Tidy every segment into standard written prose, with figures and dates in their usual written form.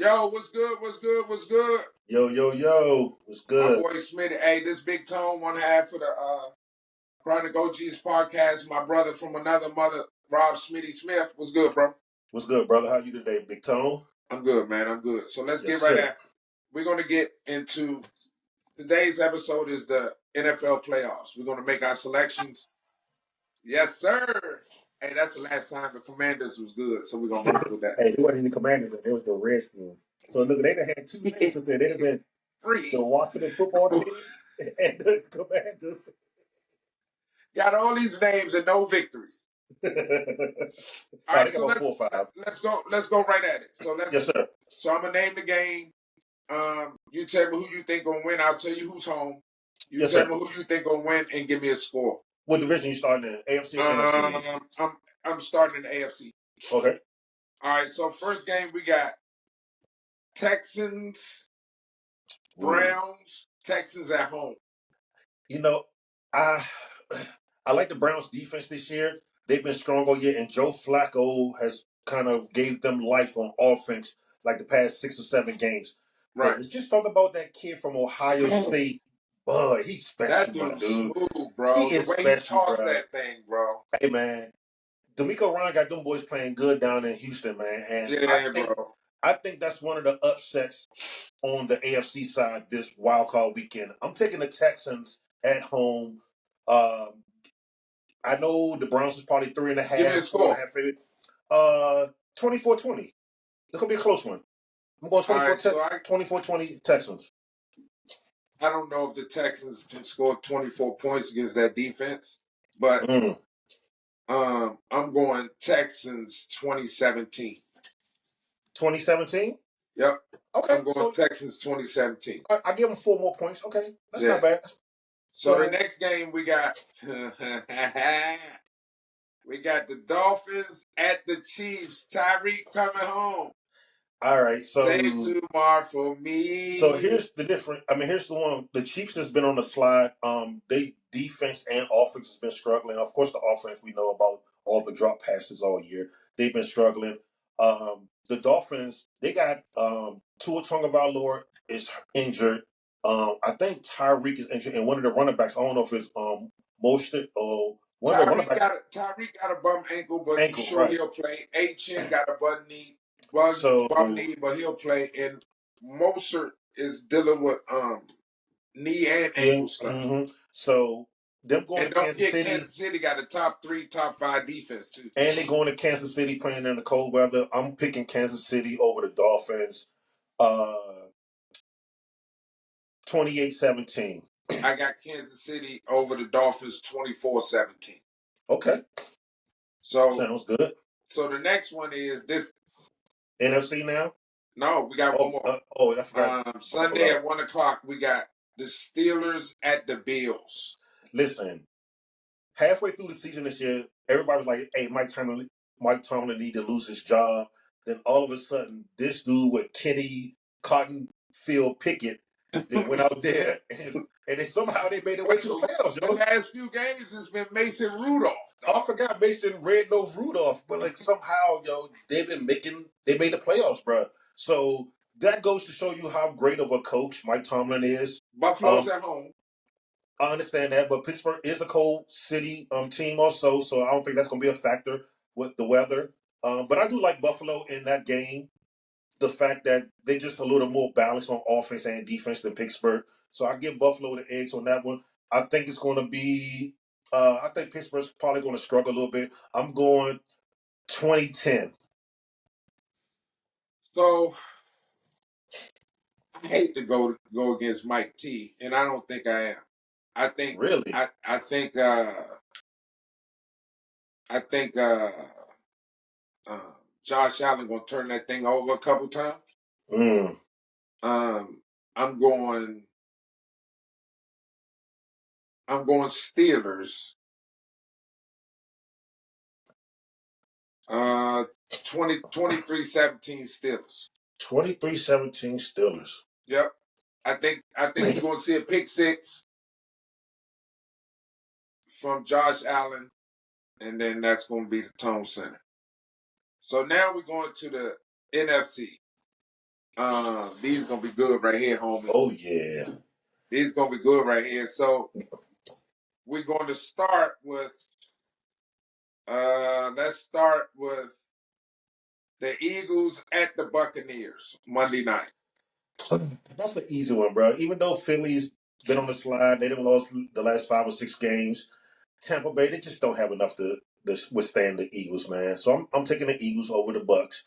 Yo, what's good? What's good? What's good? Yo, what's My good? boy Smitty. Hey, this Big Tone, one half of the Chronic OGs Podcast. My brother from another mother, Rob Smitty Smith. What's good, bro? What's good, brother? How you today, Big Tone? I'm good, man. I'm good. So let's Yes, get right sir. after. We're going to get into today's episode is the NFL playoffs. We're going to make our selections. Yes, sir. Hey, that's the last time the Commanders was good, so we're going to rock with that. Hey, it wasn't the Commanders, it was the Redskins. So look, they'd have had two races there. They'd have been the Washington football team and the Commanders. Got all these names and no victories. All right, so let's go right at it. So Yes, sir. So I'm gonna name the game. You tell me who you think gonna win. I'll tell you who's home. You Yes, tell sir. me who you think gonna win and give me a score. What division you starting in? AFC or NFC? I'm starting in the AFC. Okay. All right. So first game we got Texans, Browns. Texans at home. You know, I like the Browns defense this year. They've been strong all year, and Joe Flacco has kind of gave them life on offense like the past 6 or 7 games. Right. But it's just something about that kid from Ohio State. Bud, he's special, that dude's dude. Smooth, bro. He is the way special, he tossed bro. that thing, bro. Hey, man. D'Amico Ryan got them boys playing good down in Houston, man. And bro. I think that's one of the upsets on the AFC side this wild card weekend. I'm taking the Texans at home. I know the Browns is probably 3.5. Give me a score. 4.5 favorite. 24-20. It's gonna be a close one. I'm going 24-20 Texans. I don't know if the Texans can score 24 points against that defense, but I'm going Texans 2017. 2017? Yep. Okay. I'm going Texans 2017. I give them 4 more points. Okay. That's not bad. So the next game we got the Dolphins at the Chiefs. Tyreek coming home. All right, so save tomorrow for me. So here's the difference. I mean, here's the one. The Chiefs has been on the slide. They defense and offense has been struggling. Of course, the offense we know about all the drop passes all year. They've been struggling. The Dolphins, they got Tua Tagovailoa is injured. I think Tyreek is injured, and one of the running backs. I don't know if it's Mostert or one of the running backs. Tyreek got a bum ankle, but he's sure he'll play. Chin got a bum knee. Bum knee, but he'll play. And Mostert is dealing with knee and ankle stuff. Mm-hmm. So them going to Kansas City. Kansas City got a top 3, top 5 defense too. And they're going to Kansas City playing in the cold weather. I'm picking Kansas City over the Dolphins. 28-17. I got Kansas City over the Dolphins 24-17. Okay. So sounds good. So the next one is this NFC now? No, we got one more. I forgot. Sunday at 1:00, we got the Steelers at the Bills. Listen, halfway through the season this year, everybody was like, hey, Mike Tomlin need to lose his job. Then all of a sudden, this dude with Kenny Cottonfield Pickett, they went out there and they somehow they made their way to the playoffs. The last few games, it's been Mason Rudolph. I forgot Mason Red-Nosed Rudolph, but like somehow, they made the playoffs, bro. So that goes to show you how great of a coach Mike Tomlin is. Buffalo's at home. I understand that, but Pittsburgh is a cold city team also, so I don't think that's going to be a factor with the weather. But I do like Buffalo in that game. The fact that they're just a little more balanced on offense and defense than Pittsburgh. So I give Buffalo the edge on that one. I think it's going to be I think Pittsburgh's probably going to struggle a little bit. I'm going 2010. So I hate to go against Mike T, and I don't think I am. I think really. I think Josh Allen gonna turn that thing over a couple times. I'm going Steelers. 23-17 Steelers. 23-17 Steelers. Yep. I think you're gonna see a pick six from Josh Allen, and then that's gonna be the Tone Center. So now we're going to the NFC. These gonna be good right here, homies. Oh yeah. These gonna be good right here. So we're going to start with. Let's start with the Eagles at the Buccaneers Monday night. That's an easy one, bro. Even though Philly's been on the slide, they done lost the last 5 or 6 games. Tampa Bay, they just don't have enough to withstand the Eagles, man. So I'm taking the Eagles over the Bucks.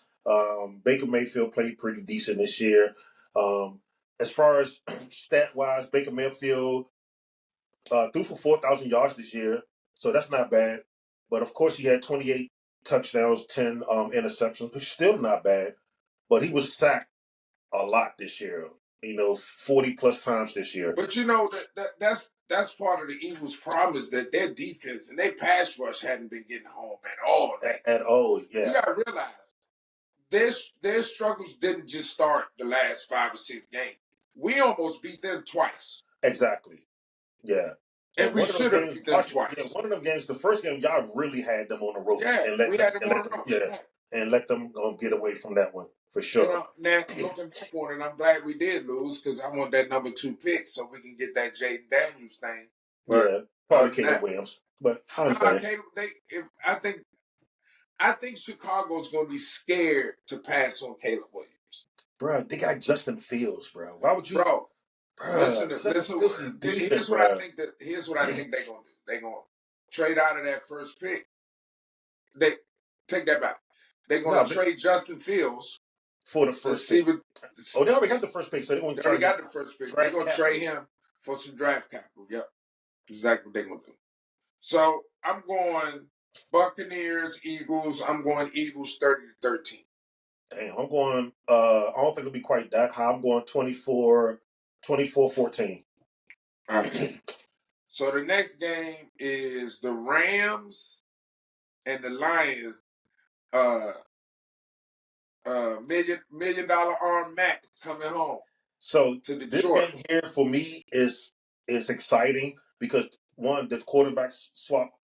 Baker Mayfield played pretty decent this year. As far as stat wise, Baker Mayfield threw for 4,000 yards this year, so that's not bad. But of course, he had 28 touchdowns, 10 interceptions, which is still not bad. But he was sacked a lot this year. 40 plus times this year. But you know that's part of the Eagles' problem is that their defense and their pass rush hadn't been getting home at all. At all, yeah. You gotta realize their struggles didn't just start the last 5 or 6 games. We almost beat them twice. Exactly. Yeah. And we should have beat them twice. Yeah, one of them games, the first game, y'all really had them on the ropes. Yeah, and we had them on the ropes. Yeah, and let them get away from that one, for sure. Now, looking back on it, I'm glad we did lose because I want that number 2 pick so we can get that Jaden Daniels thing. But, yeah, probably Caleb Williams. But I understand. I think Chicago's going to be scared to pass on Caleb Williams. Bro, they got Justin Fields, bro. Why would you... Bro, listen. Fields is decent, here's what I think they're going to do. They're going to trade out of that first pick. They take that back. They're going to trade Justin Fields for the first pick. They already got the first pick, so they're going to already got the first pick. They're going to trade him for some draft capital. Yep, exactly what they're going to do. So I'm going Buccaneers, Eagles. I'm going Eagles 30-13. Damn, I'm going. I don't think it'll be quite that high. I'm going 24-14. All right. So the next game is the Rams and the Lions. $1 million arm Matt coming home. So to Detroit. This game here for me is exciting because one, the quarterbacks swapped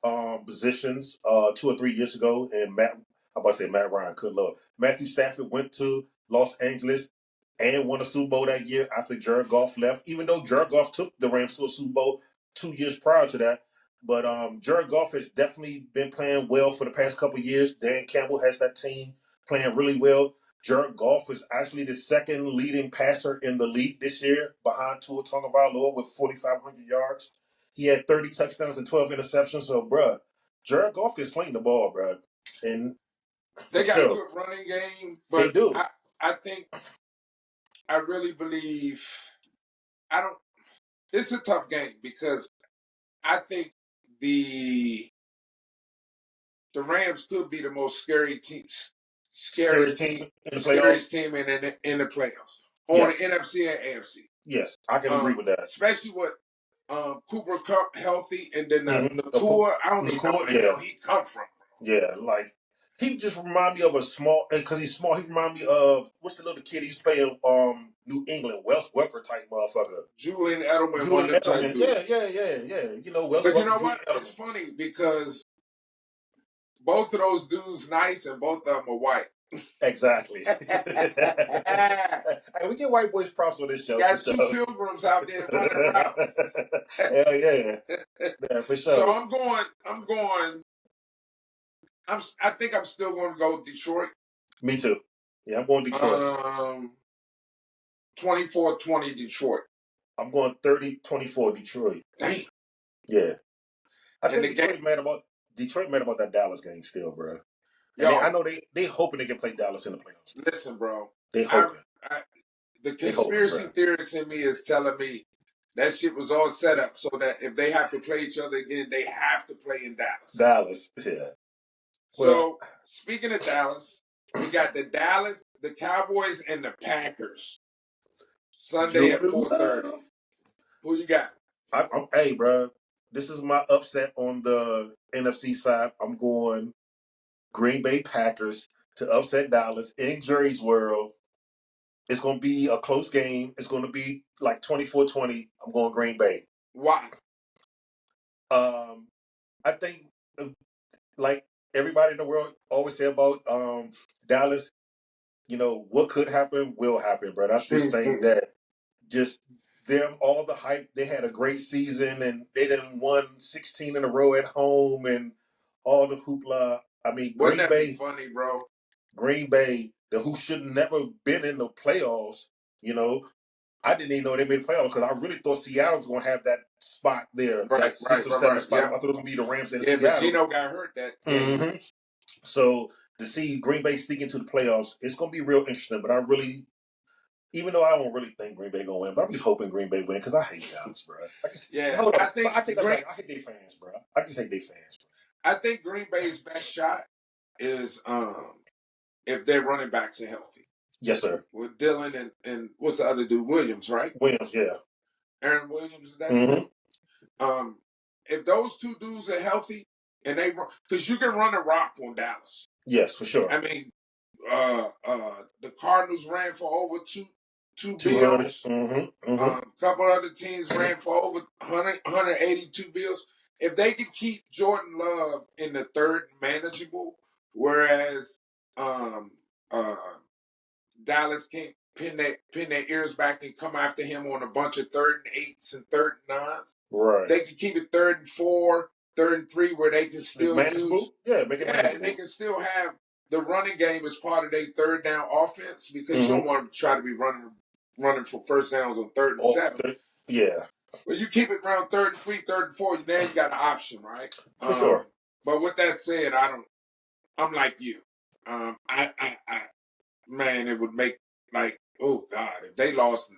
positions 2 or 3 years ago, and Matt Ryan, good lord. Matthew Stafford went to Los Angeles and won a Super Bowl that year after Jared Goff left, even though Jared Goff took the Rams to a Super Bowl 2 years prior to that. But Jared Goff has definitely been playing well for the past couple of years. Dan Campbell has that team playing really well. Jared Goff is actually the second leading passer in the league this year, behind Tua Tagovailoa with 4,500 yards. He had 30 touchdowns and 12 interceptions. So, bruh, Jared Goff can sling the ball, bruh. And they got a good running game, but they do. I really believe it's a tough game because I think the Rams could be the most scariest team in the playoffs on the NFC and AFC. Yes, I can agree with that. Especially with Cooper Kupp healthy, and then Nakua. I don't even know where the hell he come from, bro. Yeah, like he just remind me of a small, because he's small. He remind me of what's the little kid he's playing New England, Wes Welker type motherfucker. Julian Edelman. Type yeah. You know, Wes Welker. But you know what? It's funny because both of those dudes nice and both of them are white. Exactly. Hey, we get white boys props on this show. Got 2 pilgrims out there running routes. Hell yeah, for sure. So I think I'm still going to go Detroit. Me too. Yeah, I'm going Detroit. 24-20 Detroit. I'm going 30-24 Detroit. Damn. Yeah. I think Detroit mad about that Dallas game still, bro. I know they hoping they can play Dallas in the playoffs. Listen, bro. They hoping. The conspiracy theorist in me is telling me that shit was all set up so that if they have to play each other again, they have to play in Dallas. Dallas, yeah. So, speaking of Dallas, we got the Cowboys, and the Packers. Sunday at 4:30. Who you got? Hey, bro. This is my upset on the NFC side. I'm going Green Bay Packers to upset Dallas in Jerry's World. It's going to be a close game. It's going to be like 24-20. I'm going Green Bay. Why? I think, like everybody in the world always say about Dallas, what could happen will happen, bro. I just think that just them, all the hype, they had a great season and they done won 16 in a row at home and all the hoopla. I mean, Wouldn't that be funny, bro? Green Bay, who should never been in the playoffs, I didn't even know they made the playoffs because I really thought Seattle was going to have that spot there, that 6 or 7 spot. Yep. I thought it was going to be the Rams and Seattle. Yeah, but Gino got hurt that game. Mm-hmm. So to see Green Bay sneak into the playoffs, it's going to be real interesting. But I really, even though I don't really think Green Bay going to win, but I'm just hoping Green Bay win because I hate Dallas, bro. I take that back. I hate their fans, bro. I just hate their fans, bro. I think Green Bay's best shot is if their running backs are healthy. Yes, sir. With Dylan and what's the other dude? Williams, right? Williams, yeah. Aaron Williams, that's if those two dudes are healthy and they run, because you can run a rock on Dallas. Yes, for sure. I mean, the Cardinals ran for over two bills. A couple other teams ran for over 182 bills. If they can keep Jordan Love in the third manageable, whereas Dallas can't pin their ears back and come after him on a bunch of 3rd and 8s and 3rd and 9s. Right. They can keep it 3rd and 4, 3rd and 3, where they can still use. Yeah, make it manageable. And they can still have the running game as part of their third down offense because you don't want to try to be running for first downs on 3rd and 7. Yeah. Well, you keep it around 3rd and 3, 3rd and 4. Now you got an option, right? For sure. But with that said, I'm like you. Man, it would make oh God, if they lost,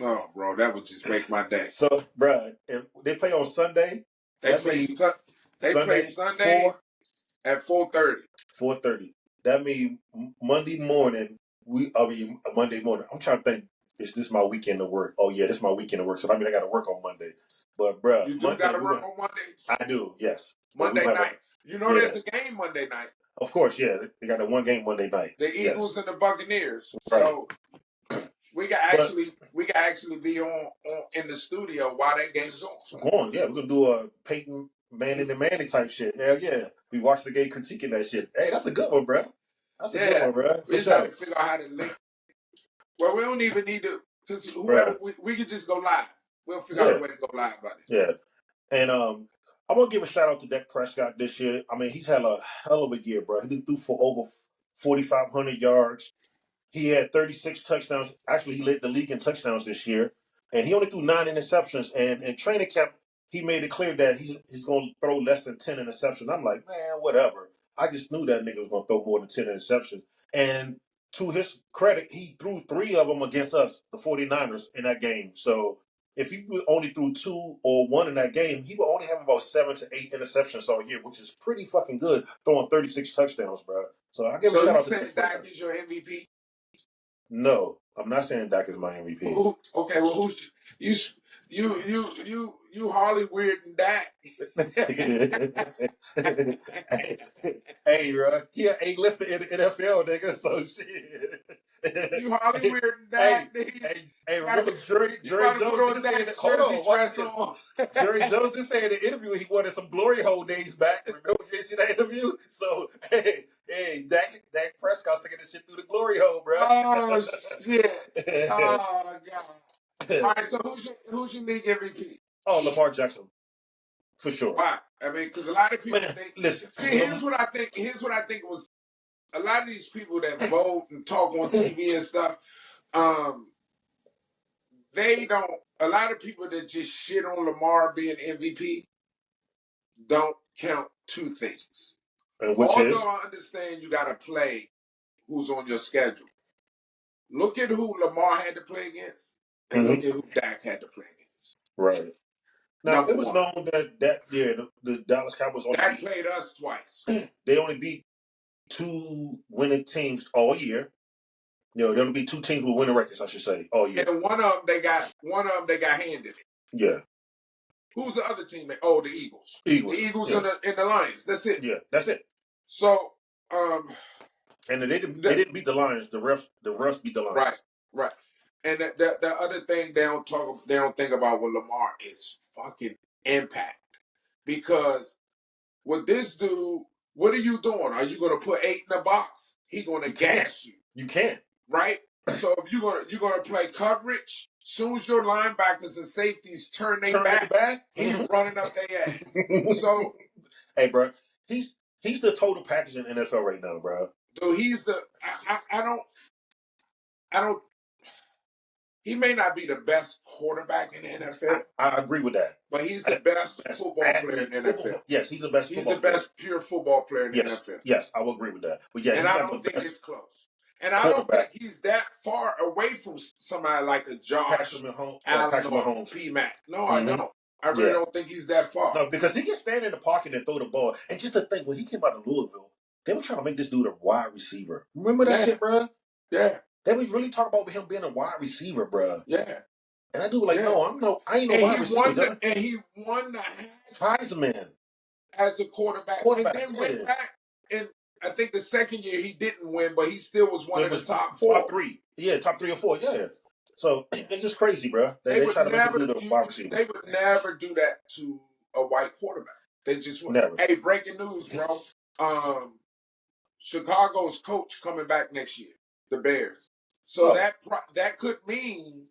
oh bro, that would just make my day. So, bro, if they play on Sunday, they play Sunday at 4:30. 4:30. That means Monday morning. Monday morning. I'm trying to think. Is this my weekend to work? Oh yeah, this is my weekend to work. So I got to work on Monday. But bro, you do got to work on Monday. I do. Yes. Monday night. There's a game Monday night. Of course, yeah. They got that one game Monday night. The Eagles and the Buccaneers. Right. So we can actually be on in the studio while that game's on. Yeah, we're gonna do a Peyton Manning and Manning type shit. Hell yeah. We watched the game critiquing that shit. Hey, that's a good one, bro. That's a good one, bro. We just have to figure out how to link. Well, we don't even need to, because whoever we can just go live. We'll figure out a way to go live about it. Yeah. And I'm going to give a shout out to Dak Prescott this year. I mean, he's had a hell of a year, bro. He threw for over 4,500 yards. He had 36 touchdowns. Actually, he led the league in touchdowns this year. And he only threw 9 interceptions. And in training camp, he made it clear that he's going to throw less than 10 interceptions. I'm like, man, whatever. I just knew that nigga was going to throw more than 10 interceptions. And to his credit, he threw 3 of them against us, the 49ers, in that game. So if he only threw 2 or 1 in that game, he would only have about 7 to 8 interceptions all year, which is pretty fucking good, throwing 36 touchdowns, bro. So I give a shout out to Dak. So Dak is your MVP? No, I'm not saying Dak is my MVP. Okay, well, you Harley weird and Dak. Hey, bro, he ain't listed in the NFL, nigga. So shit. You Harley weird and Dak. Hey, remember Jerry Jones did say that. Hold on, Jerry Jones did say in the interview he wanted some glory hole days back. Remember you see that interview? So hey, Dak Prescott singing this shit through the glory hole, bro. Oh shit! Oh god! All right, so who's your league MVP? Oh, Lamar Jackson, for sure. Why? I mean, because a lot of people think. Listen, see, here's what I think was a lot of these people that vote and talk on TV and stuff. They don't. A lot of people that just shit on Lamar being MVP don't count 2 things. Although I understand you got to play who's on your schedule. Look at who Lamar had to play against, and look at who Dak had to play against. Right. Now, it was known that year the Dallas Cowboys only Dak played us twice. They only beat 2 winning teams all year. There only be 2 teams with winning records, I should say, all year. And one of them they got handed it. Yeah. Who's the other team? Oh, the Eagles. The Eagles and the Lions. That's it. Yeah, that's it. So, and they didn't beat the Lions. The refs beat the Lions. Right. And the other thing they don't think about with Lamar is fucking impact. Because with this dude, what are you doing? Are you going to put 8 in the box? He's going to gas you. You can't. Right? So if you're gonna play coverage, soon as your linebackers and safeties turn their back, he's running up their ass. So hey, bro, he's the total package in the NFL right now, bro. Dude, he's the I don't. He may not be the best quarterback in the NFL. I agree with that. But he's the best football player in the NFL. Yes, he's the best. He's the best pure football player in the NFL. Yes, I will agree with that. But yeah, and I don't think it's close. And I don't think he's that far away from somebody like a Josh Allen or P-Mac. No, I don't. I really don't think he's that far. No, because he can stand in the pocket and throw the ball. And just to think, when he came out of Louisville, they were trying to make this dude a wide receiver. Remember that shit, bro? Yeah. They was really talking about him being a wide receiver, bro. Yeah. And I do like, I ain't no wide receiver. And he won the Heisman as a quarterback. And then went back, and I think the second year he didn't win, but he still was one of the top four. Top three. Yeah, top 3 or 4. Yeah. So it's just crazy, bro. They try to make this dude a wide receiver. They would never do that to a white quarterback. They just would. Never. Hey, breaking news, bro. Chicago's coach coming back next year. The Bears. So that could mean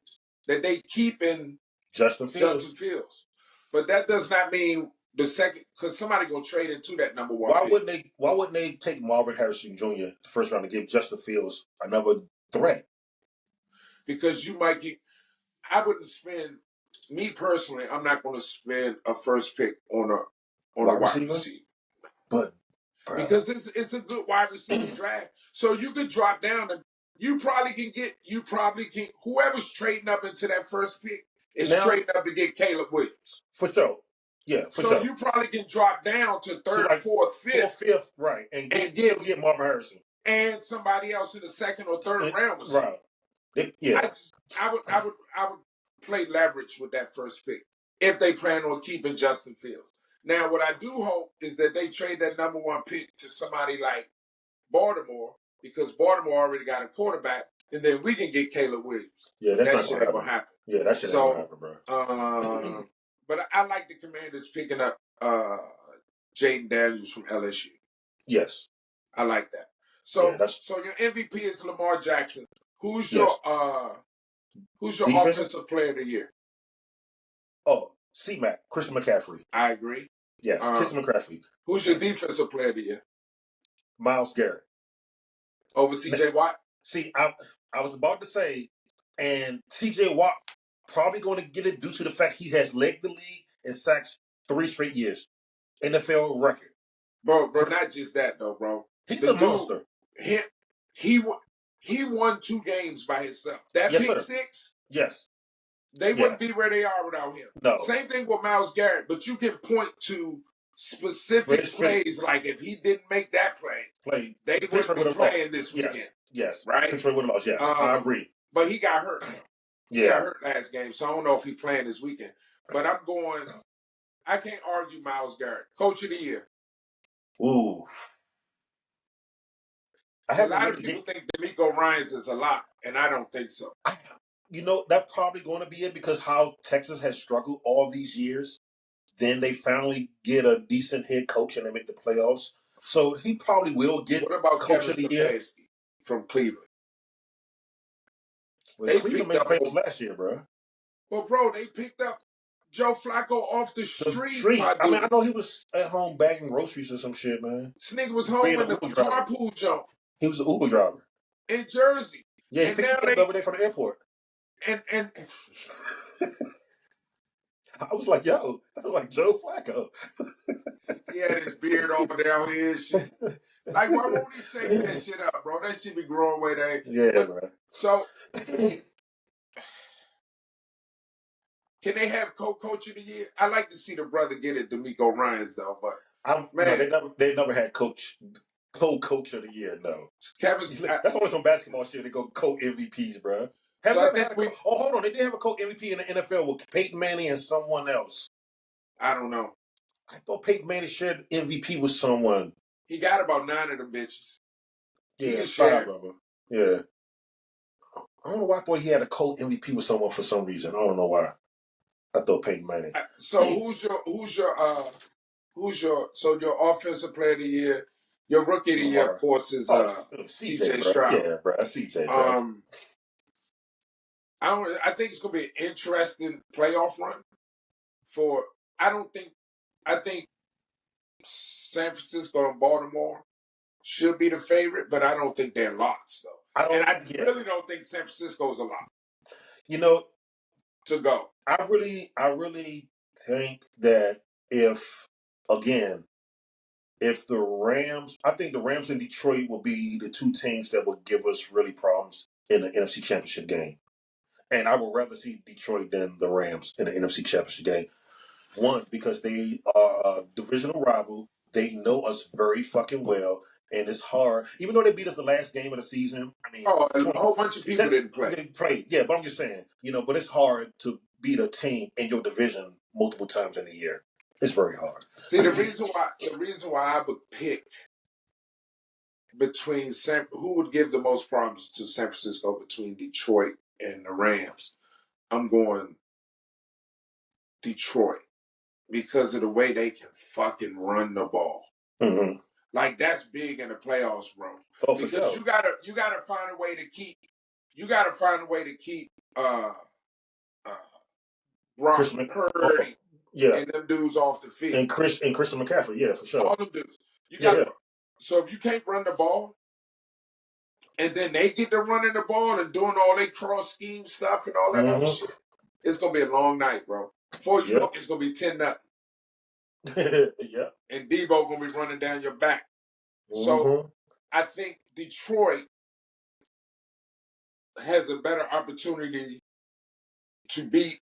that they keeping Justin Fields. But that does not mean the second, because somebody gonna trade into that number one. Why wouldn't they take Marvin Harrison Jr. the first round to give Justin Fields another threat? Because you might get. I wouldn't spend. Me personally, I'm not going to spend a first pick on a wide receiver. But because it's a good wide receiver draft, so you could drop down and you probably can whoever's trading up into that first pick is trading up to get Caleb Williams for sure. Yeah, so you probably can drop down to third, fourth, fifth, right, and get Marvin Harrison and somebody else in the second or third round. Right. I would play leverage with that first pick if they plan on keeping Justin Fields. Now, what I do hope is that they trade that number one pick to somebody like Baltimore, because Baltimore already got a quarterback, and then we can get Caleb Williams. Yeah, that's not going to happen. Yeah, that shit ain't going to happen, bro. But I like the Commanders picking up Jaden Daniels from LSU. Yes. I like that. So your MVP is Lamar Jackson. Who's your offensive player of the year? Oh, C-Mac, Christian McCaffrey. I agree. Yes, Christian McCaffrey. Who's your defensive player of the year? Myles Garrett. Over T.J. Watt? See, I was about to say, and T.J. Watt probably going to get it due to the fact he has led the league in sacks 3 straight years. NFL record. Bro, not just that, though, bro. He's a monster. He won 2 games by himself. That pick six? Yes. They wouldn't be where they are without him. No. Same thing with Myles Garrett, but you can point to specific plays, like if he didn't make that play they wouldn't be playing this weekend. Yes. Right? Pittsburgh would have lost, yes. I agree. But he got hurt. He got hurt last game, so I don't know if he's playing this weekend. But I can't argue Myles Garrett. Coach of the year. Ooh. A lot of people think D'Amico Ryans is a lot, and I don't think so. That's probably going to be it because how Texas has struggled all these years. Then they finally get a decent head coach and they make the playoffs. So he probably will get What about coach of the year from Cleveland? Well, Cleveland made playoffs last year, bro. Well, bro, they picked up Joe Flacco off the street. I know he was at home bagging groceries or some shit, man. This nigga was home in the carpool jump. He was an Uber driver. In Jersey. Yeah, he picked him up over there from the airport. And I was like, Joe Flacco. He had his beard all down here and shit. Like, why won't he shake that shit up, bro? That shit be growing way there. Yeah, bro. So, can they have co-coach of the year? I like to see the brother get it, D'Amico Ryans, though. But they never had co-coach of the year. No, that's always some basketball shit. They go co-MVPs, bro. Hold on. They did have a co-MVP in the NFL with Peyton Manning and someone else. I don't know. I thought Peyton Manning shared MVP with someone. He got about 9 of them bitches. Yeah, 5 of them. Yeah. I don't know why I thought he had a co-MVP with someone for some reason. I don't know why. I thought Peyton Manning. So who's your offensive player of the year? Your rookie of the year, of course, is CJ, CJ bro. Stroud. Yeah, bro. CJ, bro. I think it's gonna be an interesting playoff run. I think San Francisco and Baltimore should be the favorite, but I don't think they're locks though. I really don't think San Francisco is a lock. You know, to go. I really think that if the Rams, I think the Rams and Detroit will be the two teams that will give us really problems in the NFC Championship game. And I would rather see Detroit than the Rams in the NFC Championship game. One, because they are a divisional rival. They know us very fucking well. And it's hard. Even though they beat us the last game of the season, I mean... a whole bunch of people didn't play. Yeah, but I'm just saying, but it's hard to beat a team in your division multiple times in a year. It's very hard. See, the reason why I would pick between who would give the most problems to San Francisco between Detroit and the Rams, I'm going Detroit because of the way they can fucking run the ball. Mm-hmm. Like that's big in the playoffs, bro. Oh, because for sure. you gotta find a way to keep Brock Purdy and them dudes off the field. And Christian McCaffrey, yeah, for sure. All them dudes. So if you can't run the ball, and then they get to running the ball and doing all their cross scheme stuff and all that other shit, it's gonna be a long night, bro. Before you know, it's gonna be 10-0. Yeah. And Debo gonna be running down your back. So I think Detroit has a better opportunity to beat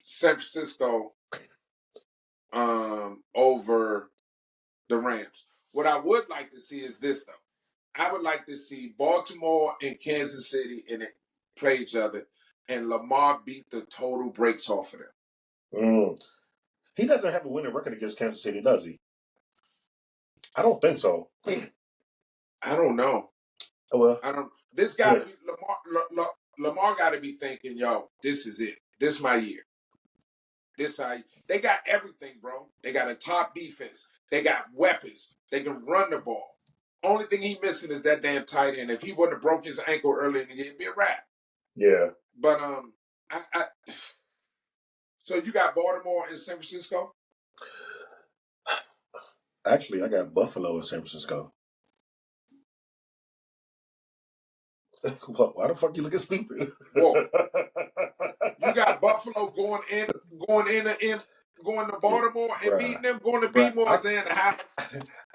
San Francisco over the Rams. What I would like to see is this, though. I would like to see Baltimore and Kansas City play each other, and Lamar beat the total brakes off of them. He doesn't have a winning record against Kansas City, does he? I don't think so. I don't know. Well, I don't. This guy, Lamar, got to be thinking, "Yo, this is it. This is my year. They got everything, bro. They got a top defense. They got weapons. They can run the ball. Only thing he missing is that damn tight end. If he wouldn't have broke his ankle early in the year, it'd be a wrap." Yeah. But so you got Baltimore and San Francisco? Actually, I got Buffalo and San Francisco. Why the fuck you looking stupid? Whoa. You got Buffalo going to Baltimore and beating them, going to B-More's in the house.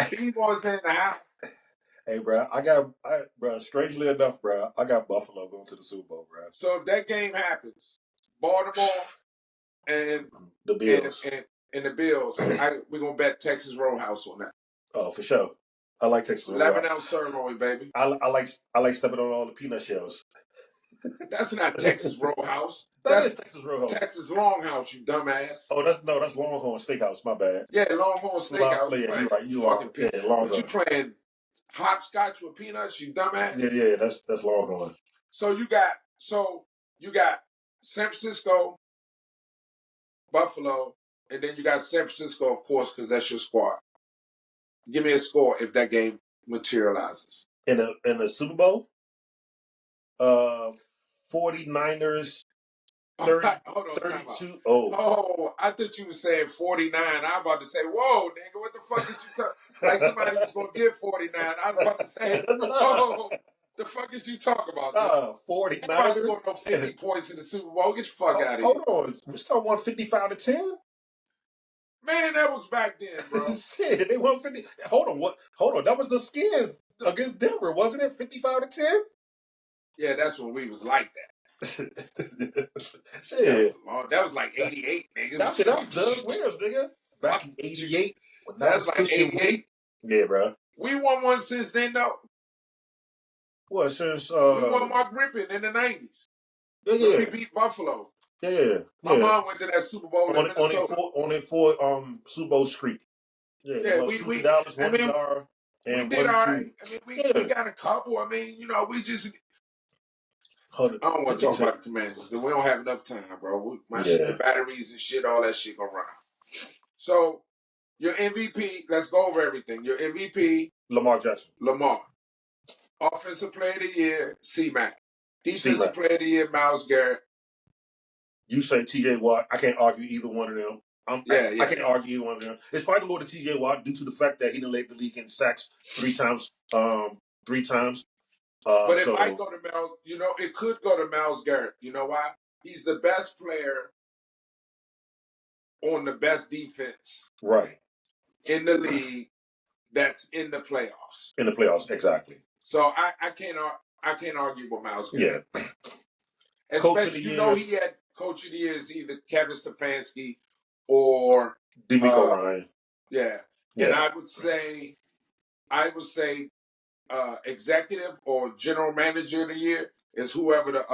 B-More's in the house. Hey, bro, strangely enough, bro, I got Buffalo going to the Super Bowl, bro. So if that game happens, Baltimore and the Bills and the Bills, we're going to bet Texas Roadhouse on that. Oh, for sure. I like Texas Roadhouse. 11-ounce sirloin, baby. I like stepping on all the peanut shells. That's not Texas Roadhouse. That's Texas Roadhouse. Texas Longhouse, you dumbass. Oh, that's Longhorn Steakhouse. My bad. Yeah, Longhorn Steakhouse. Yeah, you're right. You fucking peanut. Longhorn. But you playing hopscotch with peanuts, you dumbass. Yeah, that's Longhorn. So you got San Francisco, Buffalo, and then you got San Francisco, of course, because that's your squad. Give me a score if that game materializes. In the Super Bowl, 49ers 32. Oh, I thought you were saying 49. I'm about to say, whoa, nigga, what the fuck is you talking? Like somebody was going to give 49. I was about to say, whoa, the fuck is you talking about? 49ers. Everybody scored no 50 points in the Super Bowl. Get your fuck out of here. Hold on. We still won 55-10? Man, that was back then, bro. Shit, they won 50. Hold on. That was the Skins against Denver, wasn't it? 55-10? Yeah, that's when we was like that. Shit. That was like 88, nigga. That was Doug Williams, nigga. Back in 88. That was like 88. Yeah, bro. We won one since then, though. What, since... we won Mark Rippon in the 90s. Yeah. We beat Buffalo. Yeah. My mom went to that Super Bowl in Minnesota. On a four Super Bowl streak. Yeah, we did all right. I mean, we got a couple. I mean, we just... I don't want to talk about the Commanders because we don't have enough time, bro. The batteries and shit, all that shit gonna run out. So Your MVP, let's go over everything. Your MVP, Lamar Jackson. Lamar. Offensive Player of the Year, C-Mac. Defensive C-Mac. Player of the Year, Myles Garrett. You say T.J. Watt. I can't argue either one of them. I can't argue either one of them. It's probably going to go to T.J. Watt due to the fact that he didn't lead the league in sacks three times. But it might go to Myles. You know, it could go to Myles Garrett. You know why? He's the best player on the best defense, right, in the league that's in the playoffs. In the playoffs, exactly. So I can't argue with Myles Garrett. Yeah. Especially, you know, he had Coach of the Year is either Kevin Stefanski or DeMeco Ryan. Yeah. And I would say executive or general manager of the year is whoever the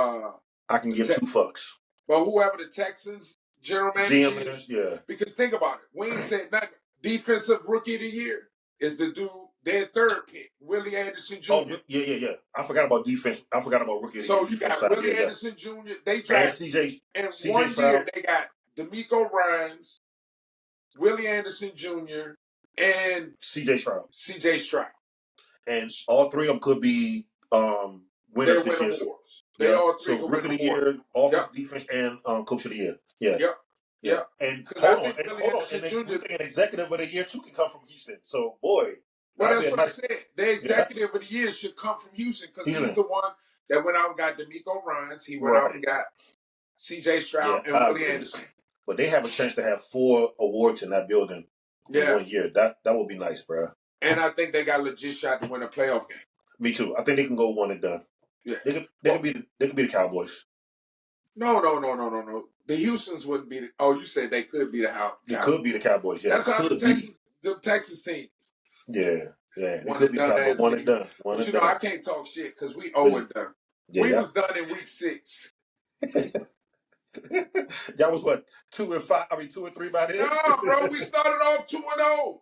I can give two fucks. But whoever the Texans general manager is, yeah. Because think about it. Wayne said not defensive rookie of the year is the dude, their third pick, Willie Anderson Jr. Oh, yeah. I forgot about defense. I forgot about rookie of the year. So you got Willie Anderson Jr. They drafted in CJ 1 Stroud. year they got DeMeco Ryans, Willie Anderson Jr., and CJ Stroud. And all three of them could be winners this year. They all three so rookie of the year, offense, defense, and coach of the year. Yeah. Yep. And hold on. And an executive of the year too can come from Houston. So boy. Well, that's what I said. The executive of the year should come from Houston because he's the one that went out and got DeMeco Ryans. He went out and got CJ Stroud and Willie Anderson. But they have a chance to have 4 awards in that building in 1 year. That would be nice, bro. And I think they got a legit shot to win a playoff game. Me too. I think they can go one and done. Yeah. They could be the Cowboys. No. The Houstons wouldn't be you said they could be the Cowboys. They could be the Cowboys, yeah. That's how the Texas team. Yeah. They could be Cowboys. One and done. But I can't talk shit because we 0 and done. We was done in week 6. Y'all was what, 2 and 5? 2 and 3 by then? No, bro, we started off 2-0.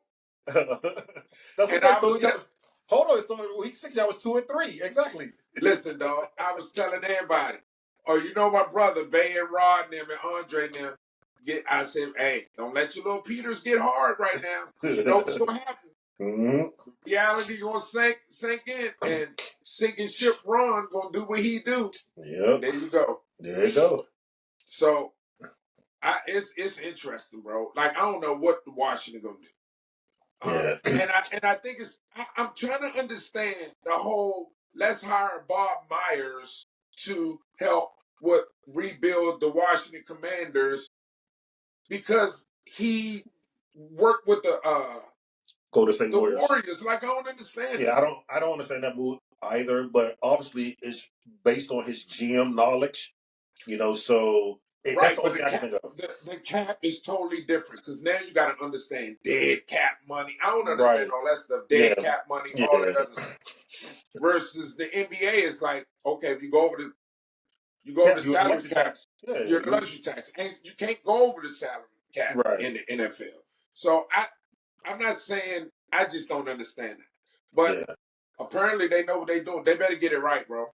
That's what I'm saying. Hold on, so week 6 y'all was 2 and 3, exactly. Listen, dog, I was telling everybody. You know my brother, Bay and Rod and them and Andre and them. I said, hey, don't let your little Peters get hard right now. You know what's gonna happen. Mm-hmm. Reality gonna sink in, and sinking ship Ron gonna do what he do. Yep. There you go. So, it's interesting, bro. Like I don't know what Washington gonna do. And I think I'm trying to understand the whole. Let's hire Bob Myers to help rebuild the Washington Commanders because he worked with the Golden State Warriors. Like I don't understand. Yeah, I don't understand that move either. But obviously, it's based on his GM knowledge. You know, so that's the only thing I can think of. The cap is totally different because now you got to understand dead cap money. I don't understand all that stuff. Dead cap money, all that other stuff. Versus the NBA is like, okay, if you go over the salary cap, your luxury tax. And you can't go over the salary cap in the NFL. So I'm not saying I just don't understand that. But apparently they know what they're doing. They better get it right, bro.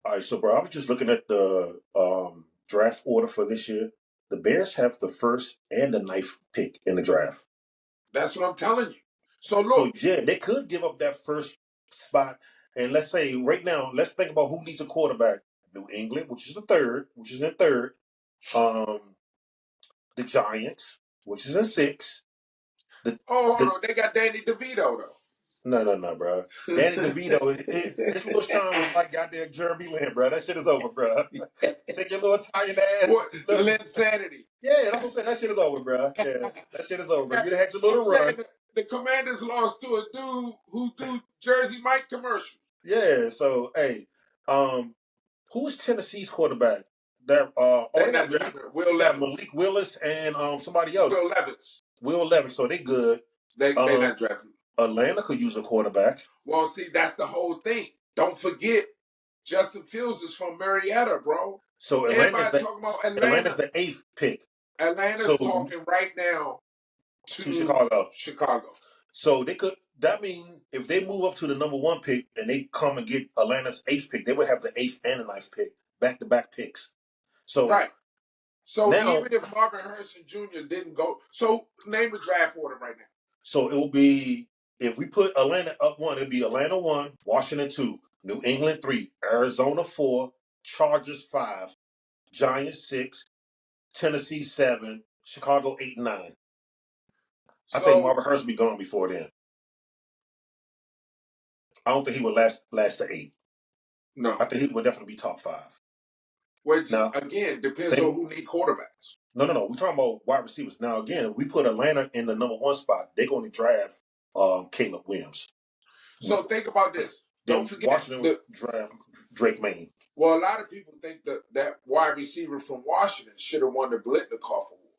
All right, so bro, I was just looking at the draft order for this year. The Bears have the 1st and the 9th pick in the draft. That's what I'm telling you. So look, they could give up that 1st spot. And let's say right now, let's think about who needs a quarterback. New England, which is in third. The Giants, which is in 6th. hold on, they got Danny DeVito though. No, bro. Danny DeVito, his little shine was like goddamn Jeremy Lin, bro. That shit is over, bro. Take your little Italian ass. Lin Sanity. Yeah, that's what I'm saying. That shit is over, bro. Yeah, that shit is over, bro. You'd have had your little run. The Commanders lost to a dude who do Jersey Mike commercials. Yeah, so, hey, who is Tennessee's quarterback? They got Malik Willis and somebody else. Will Levis. So they good. They not drafting. Atlanta could use a quarterback. Well, see, that's the whole thing. Don't forget, Justin Fields is from Marietta, bro. So Atlanta's the 8th pick. Atlanta's talking right now to Chicago. So they could. That means if they move up to the number 1 pick and they come and get Atlanta's 8th pick, they would have the 8th and the 9th pick, back-to-back picks. So So Now, even if Marvin Harrison Jr. didn't go, so name the draft order right now. so it will be, if we put Atlanta up 1, it'll be Atlanta 1, Washington 2, New England 3, Arizona 4, Chargers 5, Giants 6, Tennessee 7, Chicago 8 and 9. I think So Marvin Hurst will be gone before then. I don't think he would last to 8. no. I think he would definitely be top 5. Which Now, again depends on who need quarterbacks. No. We're talking about wide receivers. Now, again, if we put Atlanta in the number 1 spot, they're going to draft Caleb Williams. So think about this. Then Don't forget Washington would draft Drake May. Well, a lot of people think that wide receiver from Washington should have won the Blitnikoff Award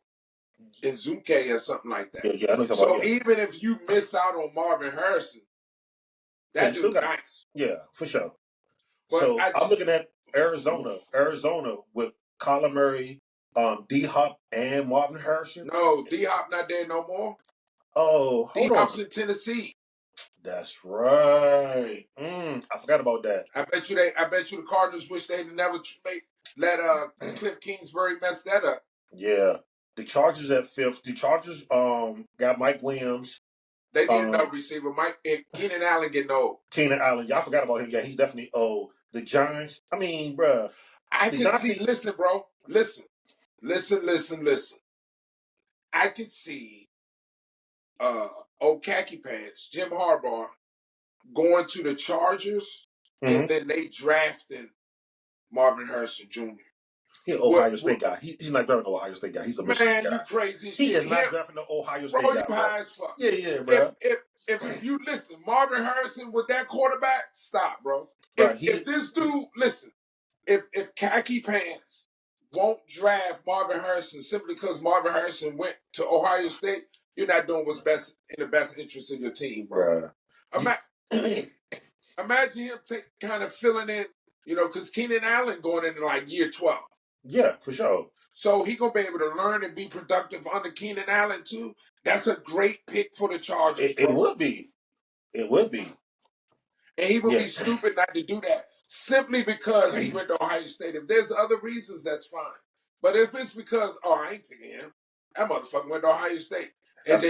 in Zuke or something like that. Yeah, I know what you're So talking about, yeah. even if you miss out on Marvin Harrison, that dude's nice. Yeah, for sure. But So I'm looking at Arizona with Kyler Murray, D-Hop, and Marvin Harrison. No, D-Hop not there no more. Oh, hold on. D-Hop's in Tennessee. That's right. I forgot about that. I bet you the Cardinals wish they'd never let Cliff Kingsbury mess that up. Yeah. The Chargers at 5th. The Chargers got Mike Williams. They need another receiver. Keenan Allen getting old. Keenan Allen. Y'all forgot about him. Yeah, he's definitely old. The Giants. I mean, bruh. I can see. Listen, bro. Listen. I could see old khaki pants, Jim Harbaugh, going to the Chargers, and then they drafting Marvin Harrison Jr. He's an Ohio State guy. He's not drafting an Ohio State guy. He's a Michigan guy. Man, you crazy. He is not drafting an Ohio State guy. Bro, you high as fuck. Yeah, bro. If you listen, Marvin Harrison with that quarterback, stop, bro. Bro, if this dude, listen, if khaki pants won't draft Marvin Harrison simply because Marvin Harrison went to Ohio State, you're not doing what's best in the best interest of your team, bro. Imagine him kind of filling in, because Keenan Allen going into like year 12. Yeah, for sure. So he gonna be able to learn and be productive under Keenan Allen too. That's a great pick for the Chargers. It would be. It would be. And he would be stupid not to do that simply because he went to Ohio State. If there's other reasons, that's fine. But if it's because, I ain't picking him, that motherfucker went to Ohio State. And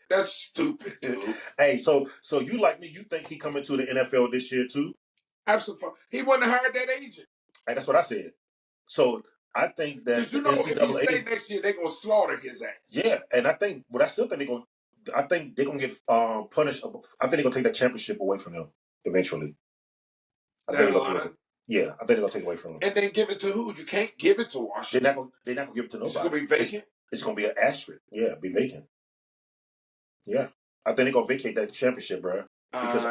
that's stupid, dude. Hey, so you like me, you think he coming to the NFL this year too? Absolutely. He wouldn't have hired that agent. Hey, that's what I said. So I think that if he stay next year, they're gonna slaughter his ass. Yeah, and I still think they're gonna get punished. I think they're gonna take that championship away from him eventually. I think they're gonna take it away from him. And then give it to who? You can't give it to Washington. They're not gonna give it to nobody. It's gonna be vacant. It's gonna be an asterisk. Yeah, be vacant. Yeah, I think they're gonna vacate that championship, bro. Because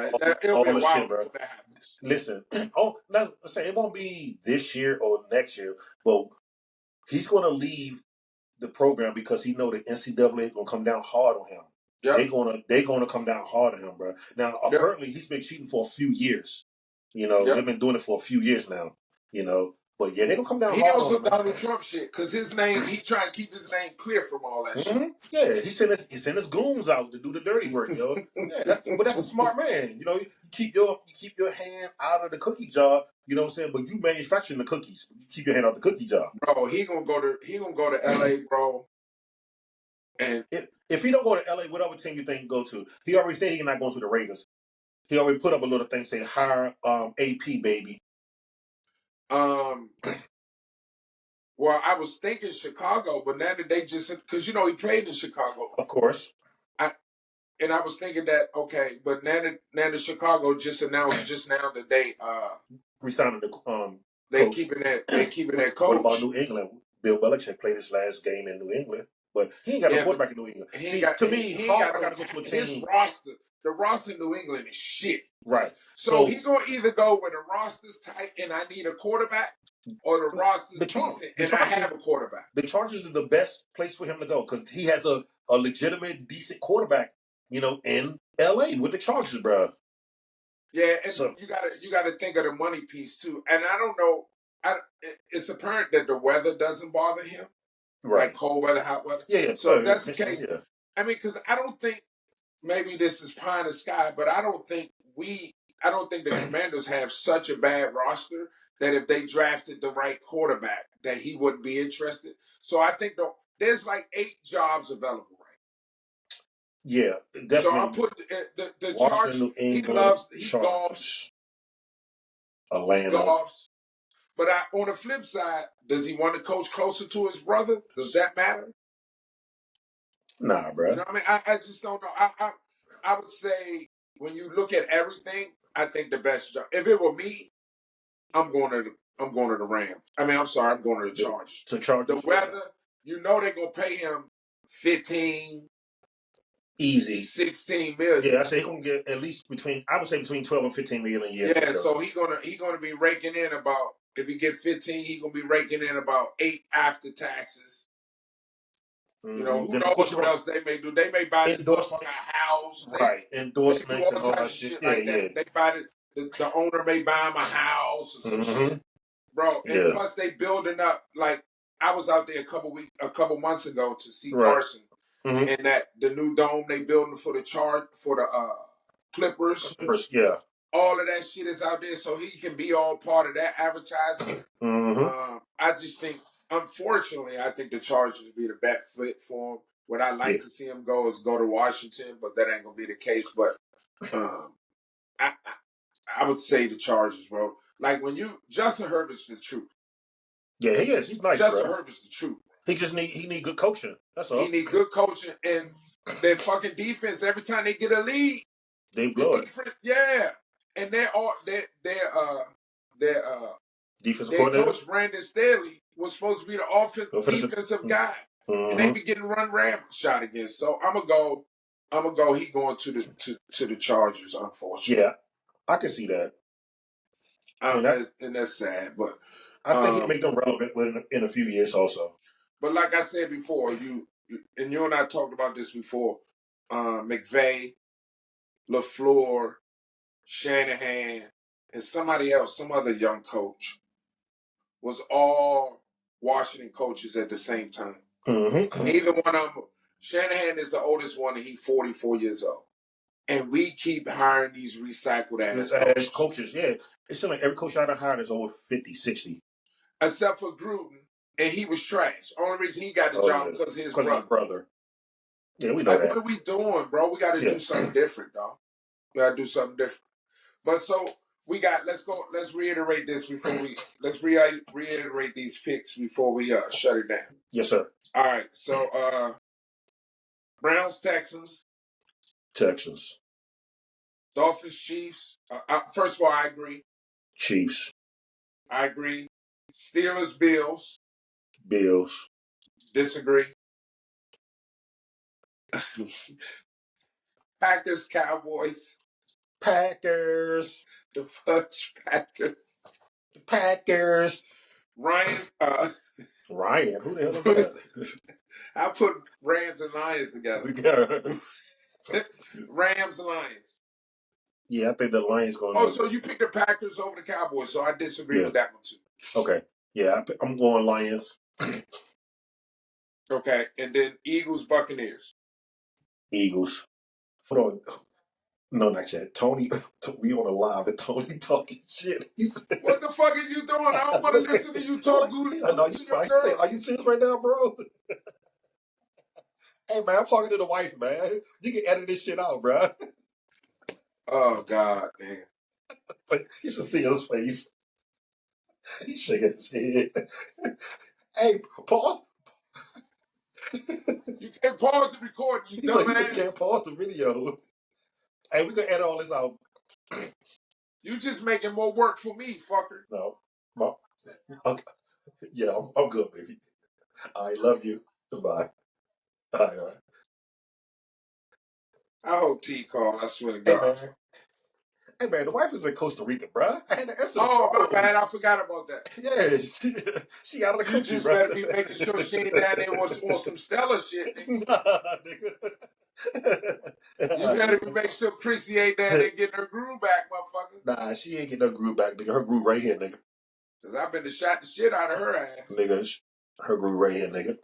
it'll be a while before that happens. Listen, it won't be this year or next year, but he's gonna leave the program because he know the NCAA is gonna come down hard on him. Yep. They're gonna come down hard on him, bro. Now apparently he's been cheating for a few years. They've been doing it for a few years now. But yeah, they're gonna come down hard on him. He on some Donald Trump shit because his name. He trying to keep his name clear from all that shit. Yeah, he sent his goons out to do the dirty work, Yeah, that's a smart man. You keep your hand out of the cookie jar. You know what I'm saying? But you manufacturing the cookies. You keep your hand out the cookie jar. Bro, he gonna go to LA, bro. And if he don't go to LA, whatever team you think go to, he already said he's not going to the Raiders. He already put up a little thing saying hire AP baby. Well, I was thinking Chicago, but now that they just because he played in Chicago, of course. And I was thinking that but now that Chicago just announced just now that they resigning the they coach. keeping that coach. What about New England? Bill Belichick played his last game in New England, but he ain't got no quarterback in New England. He got to go to a team. His roster, the roster in New England is shit. Right. So he gonna either go where the roster's tight and I need a quarterback, or the roster's decent and I have a quarterback. The Chargers are the best place for him to go because he has a legitimate, decent quarterback, in LA with the Chargers, bro. Yeah, and you gotta think of the money piece too. And I don't know, it's apparent that the weather doesn't bother him, right? Like cold weather, hot weather. Yeah. So if that's the case, I mean, because I don't think maybe this is pie in the sky, but I don't think the Commanders have such a bad roster that if they drafted the right quarterback, that he wouldn't be interested. So I think there's like 8 jobs available right. Yeah, definitely. So I'm putting the Washington, Chargers. New England, He golfs. Atlanta. He golfs. But on the flip side, does he want to coach closer to his brother? Does that matter? Nah, bro. You know what I mean? I just don't know. I would say when you look at everything, I think the best job. If it were me, I'm going to the Rams. I'm going to the Chargers. The weather, they're gonna pay him 15, easy, 16 million. Yeah, I say he's gonna get at least between 12 and 15 million a year. Yeah, for sure. So he gonna be raking in about, if he get 15, he gonna be raking in about 8 after taxes. Mm-hmm. You know, who knows what else they may do? They may buy this motherfucker a house. Right, endorsements and all that shit like that. They buy the owner may buy him a house or some shit. Bro, and plus they building up, like, I was out there a couple months ago to see Carson, and that the new dome they building for the Clippers. Yeah. All of that shit is out there, so he can be all part of that advertising. I just think, unfortunately, I think the Chargers would be the best fit for him. What I like to see him go is go to Washington, but that ain't gonna be the case. But I would say the Chargers, bro. Like Justin Herbert's the truth. Yeah, he is. He's nice, Justin Herbert's the truth. He just need good coaching. That's all. He need good coaching, and their fucking defense. Every time they get a lead, they blow it. Yeah, and their defensive coordinator, coach Brandon Staley, was supposed to be the defensive guy, and they be getting run shot against. So I'm gonna go. He going to the Chargers, unfortunately. Yeah, I can see that. And that's sad, but I think he'll make them relevant in a few years also. But like I said before, you and I talked about this before. McVay, LaFleur, Shanahan, and somebody else, some other young coach, was all Washington coaches at the same time. Neither one of them. Shanahan is the oldest one, and he's 44 years old. And we keep hiring these recycled ass coaches. Yeah, it seems like every coach I done hired is over 50, 60. Except for Gruden, and he was trash. Only reason he got the job because his brother. Yeah, we know that. What are we doing, bro? We got to do something different, dog. We got to do something different. But so let's reiterate this before let's reiterate these picks before we shut it down. Yes, sir. All right, so Browns, Texans. Dolphins, Chiefs. First of all, I agree. Chiefs. I agree. Steelers, Bills. Disagree. Packers, Cowboys. The Fudge Packers. Ryan. Ryan? Who the hell is that? I put Rams and Lions together. Rams and Lions. Yeah, I think the Lions going to... Oh, so you picked the Packers over the Cowboys, so I disagree with that one too. Okay. Yeah, I'm going Lions. Okay, and then Eagles, Buccaneers. Eagles. Hold on. No, not yet. Tony, we on a live and Tony talking shit. He said, what the fuck are you doing? I don't want to listen to you talk good. I know you fine. Are you serious right now, bro? Hey, man, I'm talking to the wife, man. You can edit this shit out, bro. Oh, God, man. You should see his face. He's shaking his head. Hey, pause. You can't pause the recording, you dumbass. You can't pause the video. Hey, we gonna edit all this out. You just making more work for me, fucker. No. Okay. Yeah, I'm good, baby. I love you. Goodbye. All right. I hope T call. I swear to God. Hey, man, the wife is in Costa Rica, bruh. I had to answer my bad. I forgot about that. Yeah, she out of the country, You just better be making sure she ain't down there on some Stella shit. Nah, nigga. You better be making sure Chrissy ain't down there getting her groove back, motherfucker. Nah, she ain't getting her groove back, nigga. Her groove right here, nigga. Because I've been to shot the shit out of her ass. Nigga, her groove right here, nigga.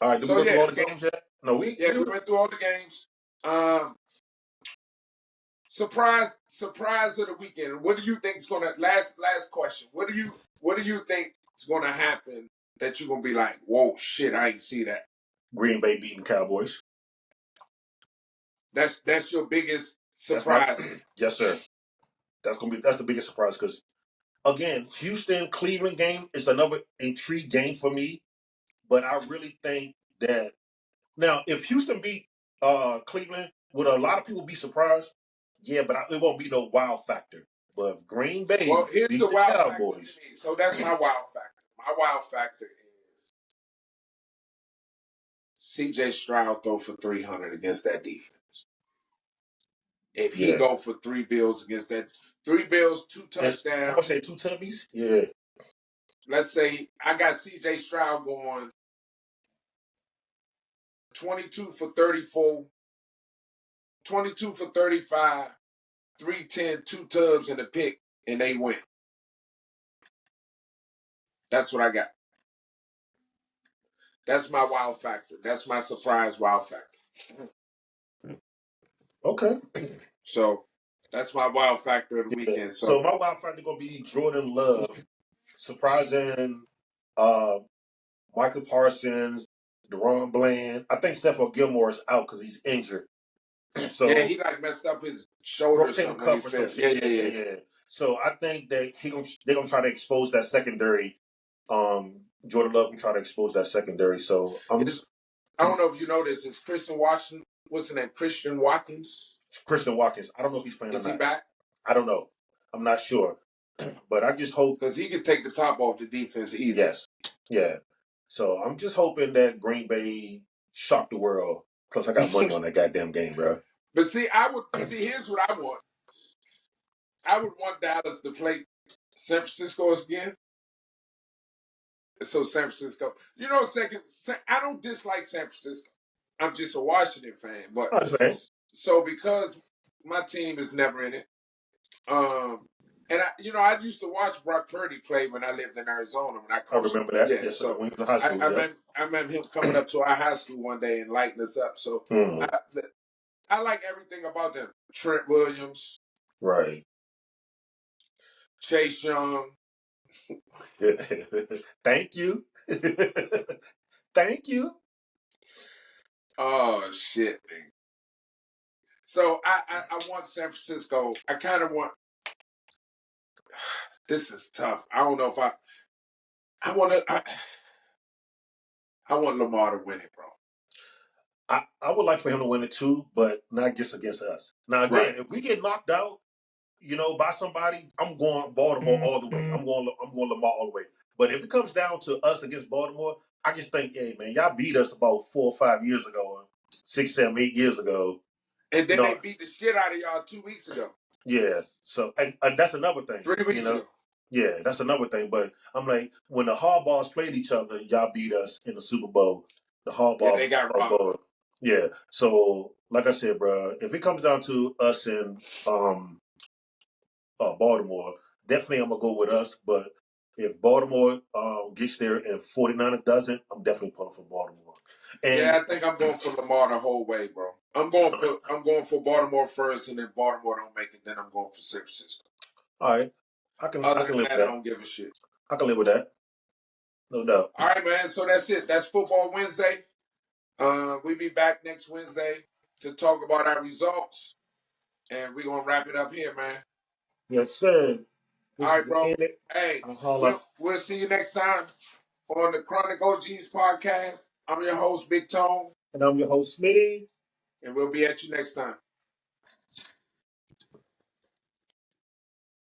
All right, did we go through all the games yet? No, we went through all the games. Surprise of the weekend. What do you think is gonna last question? What do you think is gonna happen that you're gonna be like, whoa, shit, I ain't see that? Green Bay beating Cowboys. That's your biggest surprise. Yes, sir. That's the biggest surprise because again, Houston Cleveland game is another intrigue game for me. But I really think that now if Houston beat Cleveland, would a lot of people be surprised? Yeah, but it won't be no wow factor. But if Green Bay Well, here's beat the the wow Cowboys, factor to me. So that's my wow factor. My wow factor is C.J. Stroud throw for 300 against that defense. If he go for 3 bills against that, 3 bills, 2 touchdowns. I would say 2 tubbies. Yeah. Let's say I got C.J. Stroud going 22 for 34, 22 for 35, 310, 2 tubs and a pick, and they win. That's what I got. That's my wow factor. That's my surprise wow factor. Okay. So that's my wow factor of the weekend. So my wow factor gonna be Jordan Love surprising Michael Parsons, Deron Bland. I think Stephon Gilmore is out because he's injured. So yeah, he like messed up his shoulder or something. Cuff or some shit. Yeah. So I think that they're gonna try to expose that secondary. Jordan Love can try to expose that secondary. So I don't know if you know this. It's Christian Washington. What's his name? Christian Watkins. I don't know if he's playing. Is he back? I don't know. I'm not sure. But I just hope because he could take the top off the defense easy. Yes. Yeah. So I'm just hoping that Green Bay shock the world. Because I got money on that goddamn game, bro. But see, here's what I want. I would want Dallas to play San Francisco again. So San Francisco, I don't dislike San Francisco. I'm just a Washington fan, but so because my team is never in it, and I used to watch Brock Purdy play when I lived in Arizona. When I remember that. Yeah, so when high school, I remember him coming up to our high school one day and lighting us up. So I like everything about them. Trent Williams, right? Chase Young. Thank you. Thank you. Oh shit, man. So I want San Francisco. I kind of want. This is tough. I don't know if I want to. I want Lamar to win it, bro. I would like for him to win it too, but not just against us. Now again, if we get knocked out, by somebody, I'm going Baltimore all the way. I'm going Lamar all the way. But if it comes down to us against Baltimore, I just think, hey man, y'all beat us about 4 or 5 years ago, 6, 7, 8 years ago. And then they beat the shit out of y'all 2 weeks ago. Yeah. So and that's another thing. 3 weeks ago. Yeah, that's another thing. But I'm like, when the Hardballs played each other, y'all beat us in the Super Bowl. The Hardball. Yeah, they got robbed. Yeah. So, like I said, bro, if it comes down to us and Baltimore, definitely I'm gonna go with us. But if Baltimore gets there and 49ers doesn't, I'm definitely pulling for Baltimore. And I think I'm going for Lamar the whole way, bro. I'm going for Baltimore first, and if Baltimore don't make it, then I'm going for San Francisco. All right. I can live with that. I don't give a shit. I can live with that. No doubt. All right, man. So that's it. That's Football Wednesday. We'll be back next Wednesday to talk about our results. And we're going to wrap it up here, man. Yes, sir. All right, bro. Hey, we'll see you next time on the Chronic OGs Podcast. I'm your host, Big Tone. And I'm your host, Smitty. And we'll be at you next time.